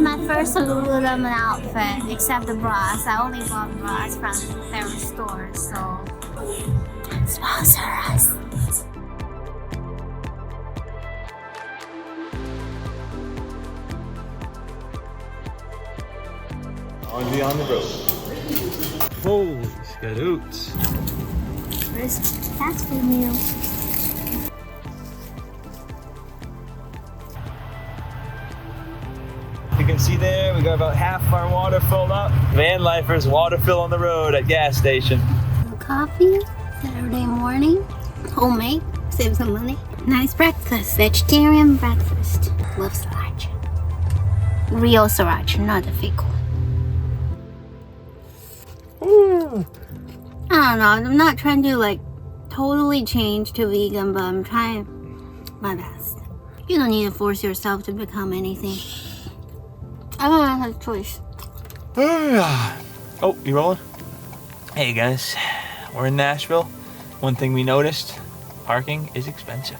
my first Lululemon outfit, except the bras. I only bought bras from their store, so sponsor us. Only on the road. Holy scadoots. Where's fast food meal? You can see there, we got about half our water filled up. Vanlifers water fill on the road at gas station. Coffee, Saturday morning, homemade, save some money. Nice breakfast, vegetarian breakfast. Love sriracha. Real sriracha, not the fake one. Ooh. I don't know, I'm not trying to like totally change to vegan, but I'm trying my best. You don't need to force yourself to become anything. I don't have a choice. Oh, you rolling? Hey guys, we're in Nashville. One thing we noticed, parking is expensive.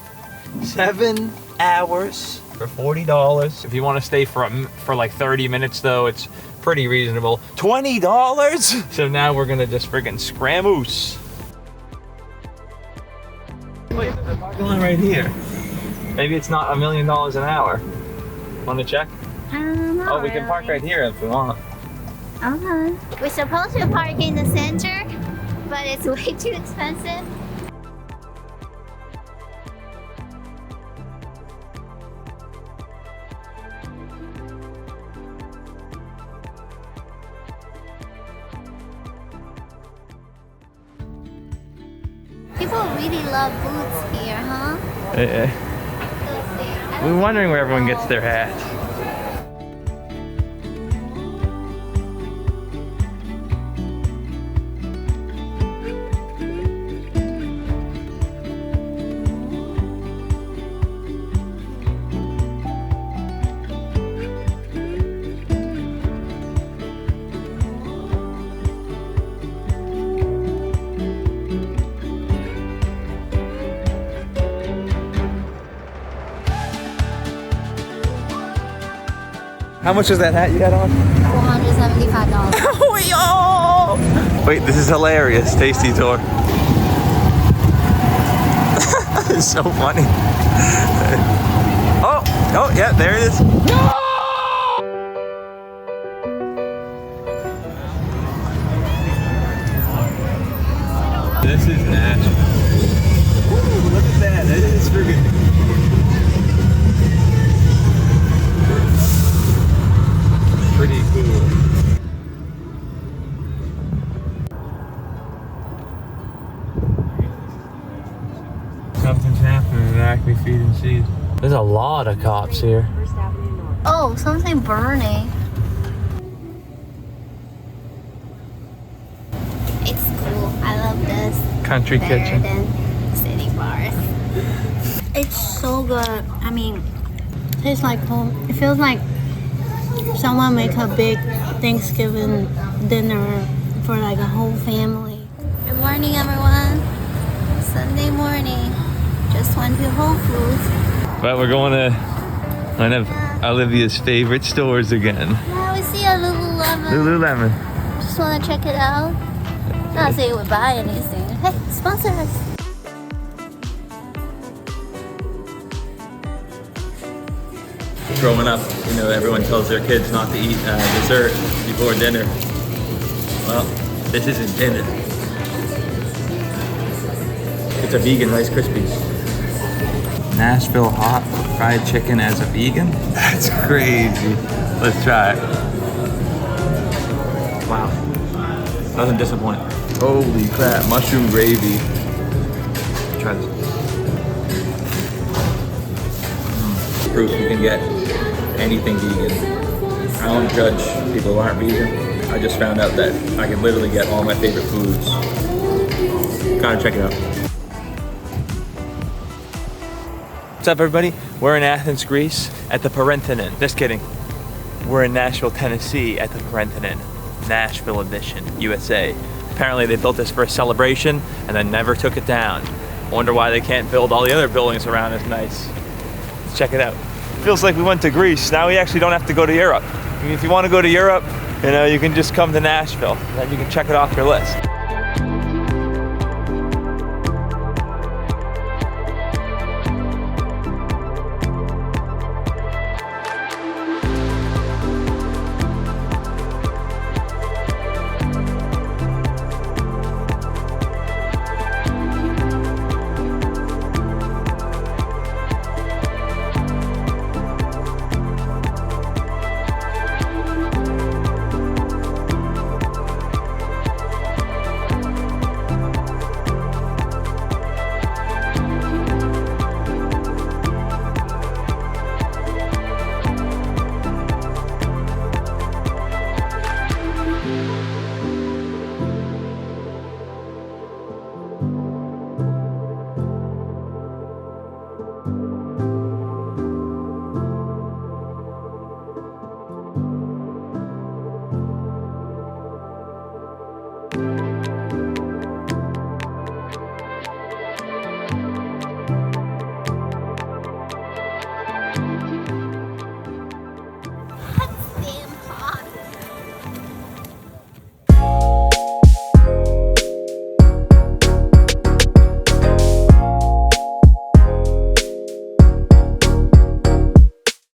7 hours for $40. If you want to stay for like 30 minutes though, it's pretty reasonable. $20? So now we're gonna just friggin' scramoose. Wait, there's a parking lot right here. Maybe it's not $1 million an hour. Wanna check? I don't know. Oh, we can park right here if we want. Okay. We're supposed to park in the center, but it's way too expensive. People really love boots here, huh? We're wondering where everyone gets their hats. How much is that hat you got on? $475. Oh, yo! Wait, this is hilarious. Tasty tour. It's so funny. Oh, yeah, there it is. This is Nashville. Ooh, look at that. That is friggin'. Pretty cool. Something's happening at Acme Feed and Seed. There's a lot of cops here. Oh, something burning. It's cool. I love this. Country Better kitchen. than city bars. It's so good. I mean, it tastes like home. It feels like someone make a big Thanksgiving dinner for like a whole family. Good morning, everyone. Sunday morning. Just went to Whole Foods. But we're going to one of Olivia's favorite stores again. Yeah, we see a Lululemon. Lululemon. Just want to check it out. Not say we would buy anything. Hey, sponsor us. Growing up, you know, everyone tells their kids not to eat dessert before dinner. Well, this isn't dinner. It's a vegan Rice Krispies. Nashville hot fried chicken as a vegan? That's crazy. Let's try it. Wow. Doesn't disappoint. Holy crap, mushroom gravy. Try this. Proof you can get anything vegan. I don't judge people who aren't vegan. I just found out that I can literally get all my favorite foods. Gotta check it out. What's up, everybody? We're in Athens, Greece at the Parthenon. Just kidding. We're in Nashville, Tennessee at the Parthenon. Nashville edition, USA. Apparently they built this for a celebration and then never took it down. Wonder why they can't build all the other buildings around as nice. Let's check it out. Feels like we went to Greece. Now we actually don't have to go to Europe. If you want to go to Europe, you know, you can just come to Nashville. Then you can check it off your list.